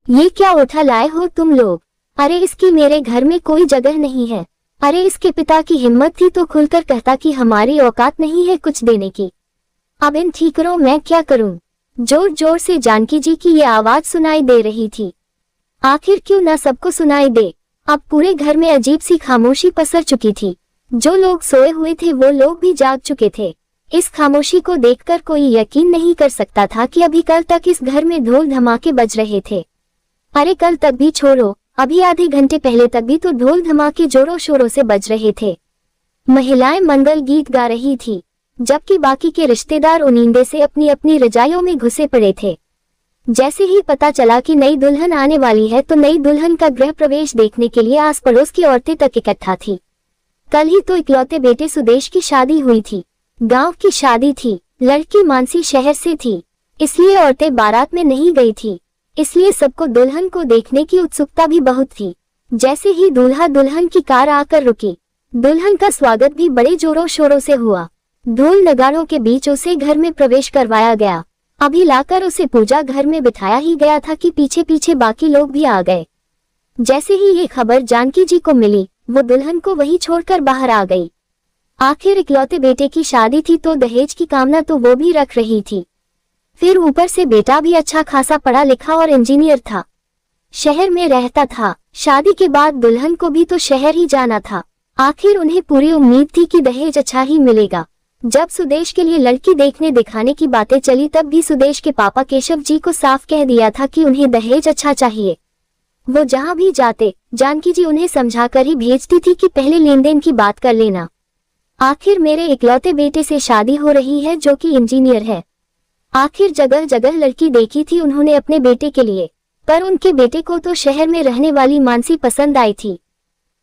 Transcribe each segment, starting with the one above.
ये क्या उठा लाए हो तुम लोग? अरे इसकी मेरे घर में कोई जगह नहीं है। अरे इसके पिता की हिम्मत थी तो खुलकर कहता कि हमारी औकात नहीं है कुछ देने की। अब इन ठीकरों मैं क्या करूं? जोर जोर से जानकी जी की ये आवाज सुनाई दे रही थी। आखिर क्यों ना सबको सुनाई दे। अब पूरे घर में अजीब सी खामोशी पसर चुकी थी। जो लोग सोए हुए थे वो लोग भी जाग चुके थे। इस खामोशी को देखकर कोई यकीन नहीं कर सकता था कि अभी कल तक इस घर में ढोल धमाके बज रहे थे। अरे कल तक भी छोड़ो, अभी आधे घंटे पहले तक भी तो ढोल धमाके जोरों शोरों से बज रहे थे। महिलाएं मंगल गीत गा रही थी, जबकि बाकी के रिश्तेदार उनींदे से अपनी अपनी रजाइयों में घुसे पड़े थे। जैसे ही पता चला कि नई दुल्हन आने वाली है तो नई दुल्हन का गृह प्रवेश देखने के लिए आस पड़ोस की औरतें तक इकट्ठा थी। कल ही तो इकलौते बेटे सुदेश की शादी हुई थी। गांव की शादी थी, लड़की मानसी शहर से थी, इसलिए औरतें बारात में नहीं गई थी। इसलिए सबको दुल्हन को देखने की उत्सुकता भी बहुत थी। जैसे ही दूल्हा दुल्हन की कार आकर रुकी, दुल्हन का स्वागत भी बड़े जोरों शोरों से हुआ। ढोल नगाड़ों के बीच उसे घर में प्रवेश करवाया गया। अभी लाकर उसे पूजा घर में बिठाया ही गया था कि पीछे पीछे बाकी लोग भी आ गए। जैसे ही ये खबर जानकी जी को मिली, वो दुल्हन को वहीं छोड़कर बाहर आ गई। आखिर इकलौते बेटे की शादी थी तो दहेज की कामना तो वो भी रख रही थी। फिर ऊपर से बेटा भी अच्छा खासा पढ़ा लिखा और इंजीनियर था, शहर में रहता था। शादी के बाद दुल्हन को भी तो शहर ही जाना था। आखिर उन्हें पूरी उम्मीद थी कि दहेज अच्छा ही मिलेगा। जब सुदेश के लिए लड़की देखने दिखाने की बातें चली तब भी सुदेश के पापा केशव जी को साफ कह दिया था कि उन्हें दहेज अच्छा चाहिए। वो जहां भी जाते जानकी जी उन्हें समझाकर ही भेजती थी कि पहले लेन देन की बात कर लेना। आखिर मेरे इकलौते बेटे से शादी हो रही है जो कि इंजीनियर है। आखिर जगह जगह लड़की देखी थी उन्होंने अपने बेटे के लिए, पर उनके बेटे को तो शहर में रहने वाली मानसी पसंद आई थी।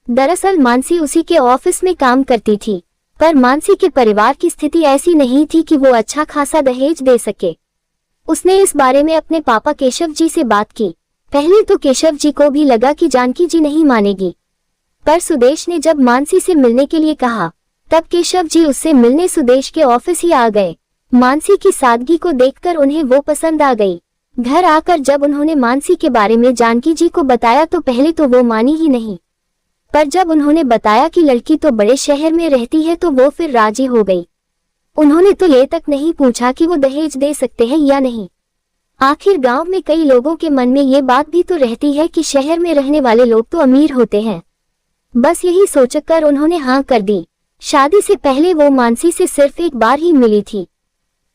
दरअसल मानसी उसी के ऑफिस में काम करती थी, पर मानसी के परिवार की स्थिति ऐसी नहीं थी कि वो अच्छा खासा दहेज दे सके। उसने इस बारे में अपने पापा केशव जी से बात की। पहले तो केशव जी को भी लगा कि जानकी जी नहीं मानेगी, पर सुदेश ने जब मानसी से मिलने के लिए कहा तब केशव जी उससे मिलने सुदेश के ऑफिस ही आ गए। मानसी की सादगी को देखकर उन्हें वो पसंद आ गई। घर आकर जब उन्होंने मानसी के बारे में जानकी जी को बताया तो पहले तो वो मानी ही नहीं, पर जब उन्होंने बताया कि लड़की तो बड़े शहर में रहती है तो वो फिर राजी हो गई। उन्होंने तो ये तक नहीं पूछा कि वो दहेज दे सकते हैं या नहीं। आखिर गांव में कई लोगों के मन में ये बात भी तो रहती है कि शहर में रहने वाले लोग तो अमीर होते हैं। बस यही सोचकर उन्होंने हाँ कर दी। शादी से पहले वो मानसी से सिर्फ एक बार ही मिली थी।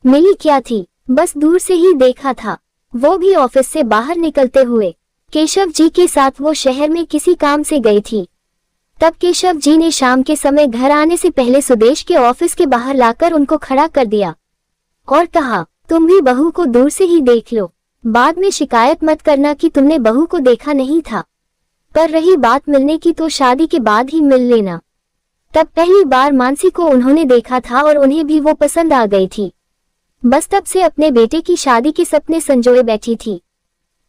मिली क्या थी, बस दूर से ही देखा था, वो भी ऑफिस से बाहर निकलते हुए। केशव जी के साथ वो शहर में किसी काम से गई थी। तब केशव जी ने शाम के समय घर आने से पहले सुदेश के ऑफिस के बाहर लाकर उनको खड़ा कर दिया और कहा, तुम भी बहू को दूर से ही देख लो, बाद में शिकायत मत करना कि तुमने बहू को देखा नहीं था। पर रही बात मिलने की तो शादी के बाद ही मिल लेना। तब पहली बार मानसी को उन्होंने देखा था और उन्हें भी वो पसंद आ गई थी। बस तब से अपने बेटे की शादी के सपने संजोए बैठी थी,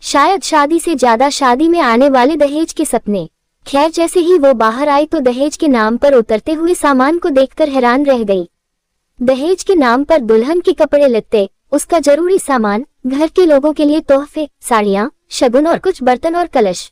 शायद शादी से ज्यादा शादी में आने वाले दहेज के सपने। खैर जैसे ही वो बाहर आई तो दहेज के नाम पर उतरते हुए सामान को देखकर हैरान रह गई। दहेज के नाम पर दुल्हन के कपड़े लत्ते, उसका जरूरी सामान, घर के लोगों के लिए तोहफे, साड़ियां, शगुन और कुछ बर्तन और कलश।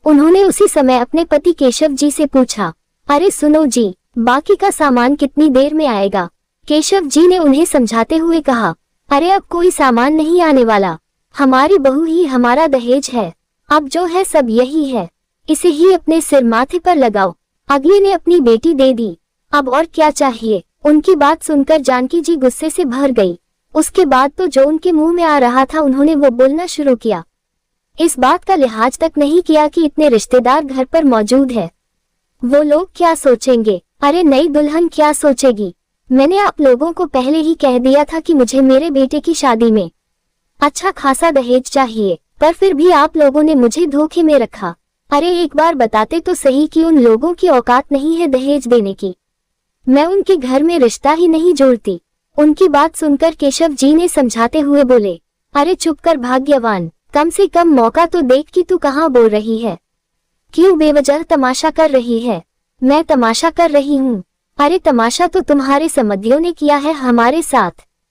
उन्होंने उसी समय अपने पति केशव जी से पूछा, अरे सुनो जी, बाकी का सामान कितनी देर में आएगा? केशव जी ने उन्हें समझाते हुए कहा, अरे अब कोई सामान नहीं आने वाला, हमारी बहू ही हमारा दहेज है, अब जो है सब यही है, इसे ही अपने सिर माथे पर लगाओ। अगले ने अपनी बेटी दे दी, अब और क्या चाहिए? उनकी बात सुनकर जानकी जी गुस्से से भर गई। उसके बाद तो जो उनके मुंह में आ रहा था उन्होंने वो बोलना शुरू किया। इस बात का लिहाज तक नहीं किया कि इतने रिश्तेदार घर पर मौजूद है, वो लोग क्या सोचेंगे, अरे नई दुल्हन क्या सोचेगी। मैंने आप लोगों को पहले ही कह दिया था कि मुझे मेरे बेटे की शादी में अच्छा खासा दहेज चाहिए, पर फिर भी आप लोगों ने मुझे धोखे में रखा। अरे एक बार बताते तो सही कि उन लोगों की औकात नहीं है दहेज देने की, मैं उनके घर में रिश्ता ही नहीं जोड़ती। उनकी बात सुनकर केशव जी ने समझाते हुए बोले, अरे चुप कर भाग्यवान, कम से कम मौका तो देख कि तू कहाँ बोल रही है, क्यों बेवजह तमाशा कर रही है? मैं तमाशा कर रही हूँ? अरे तमाशा तो तुम्हारे समधियों ने किया है हमारे साथ,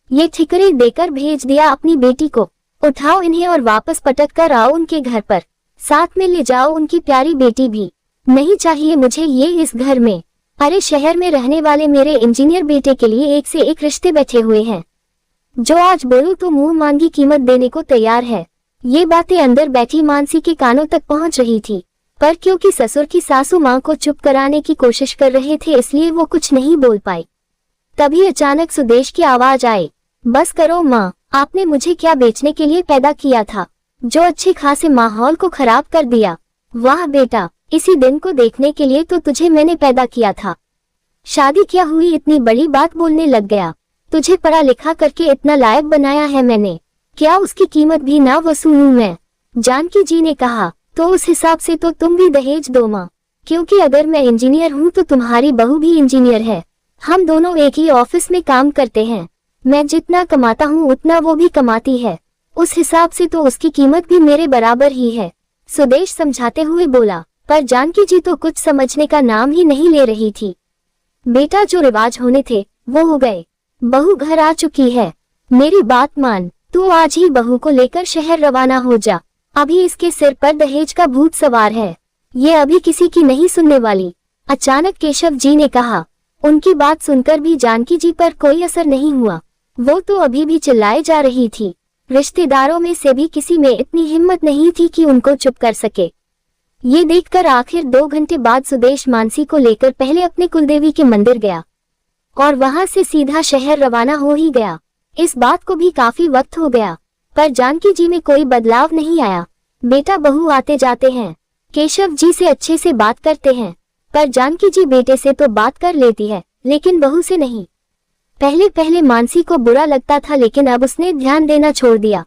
ये ठिकरे देकर भेज दिया अपनी बेटी को। उठाओ इन्हें और वापस पटक कर आओ उनके घर पर, साथ में ले जाओ उनकी प्यारी बेटी भी। नहीं चाहिए मुझे ये इस घर में। अरे शहर में रहने वाले मेरे इंजीनियर बेटे के लिए एक से एक रिश्ते बैठे हुए हैं, जो आज बोलूं तो मुंह मांगी कीमत देने को तैयार है। ये बातें अंदर बैठी मानसी के कानों तक पहुंच रही थी, पर क्योंकि ससुर की सासू मां को चुप कराने की कोशिश कर रहे थे इसलिए वो कुछ नहीं बोल पाई। तभी अचानक सुदेश की आवाज आई, बस करो माँ, आपने मुझे क्या बेचने के लिए पैदा किया था, जो अच्छे खासे माहौल को खराब कर दिया। वाह बेटा, इसी दिन को देखने के लिए तो तुझे मैंने पैदा किया था। शादी क्या हुई इतनी बड़ी बात बोलने लग गया, तुझे पढ़ा लिखा करके इतना लायक बनाया है मैंने, क्या उसकी कीमत भी ना वसूलूं मैं? जानकी जी ने कहा, तो उस हिसाब से तो तुम भी दहेज दो माँ, क्योंकि अगर मैं इंजीनियर हूँ तो तुम्हारी बहू भी इंजीनियर है, हम दोनों एक ही ऑफिस में काम करते हैं, मैं जितना कमाता हूँ उतना वो भी कमाती है, उस हिसाब से तो उसकी कीमत भी मेरे बराबर ही है। सुदेश समझाते हुए बोला, पर जानकी जी तो कुछ समझने का नाम ही नहीं ले रही थी। बेटा जो रिवाज होने थे वो हो गए, बहू घर आ चुकी है, मेरी बात मान, तू आज ही बहू को लेकर शहर रवाना हो जा, अभी इसके सिर पर दहेज का भूत सवार है, ये अभी किसी की नहीं सुनने वाली। अचानक केशव जी ने कहा। उनकी बात सुनकर भी जानकी जी पर कोई असर नहीं हुआ, वो तो अभी भी चिल्लाए जा रही थी। रिश्तेदारों में से भी किसी में इतनी हिम्मत नहीं थी कि उनको चुप कर सके। ये देखकर आखिर 2 घंटे बाद सुदेश मानसी को लेकर पहले अपने कुलदेवी के मंदिर गया और वहां से सीधा शहर रवाना हो ही गया। इस बात को भी काफी वक्त हो गया, पर जानकी जी में कोई बदलाव नहीं आया। बेटा बहू आते जाते हैं, केशव जी से अच्छे से बात करते हैं, पर जानकी जी बेटे से तो बात कर लेती है लेकिन बहू से नहीं। पहले पहले मानसी को बुरा लगता था लेकिन अब उसने ध्यान देना छोड़ दिया।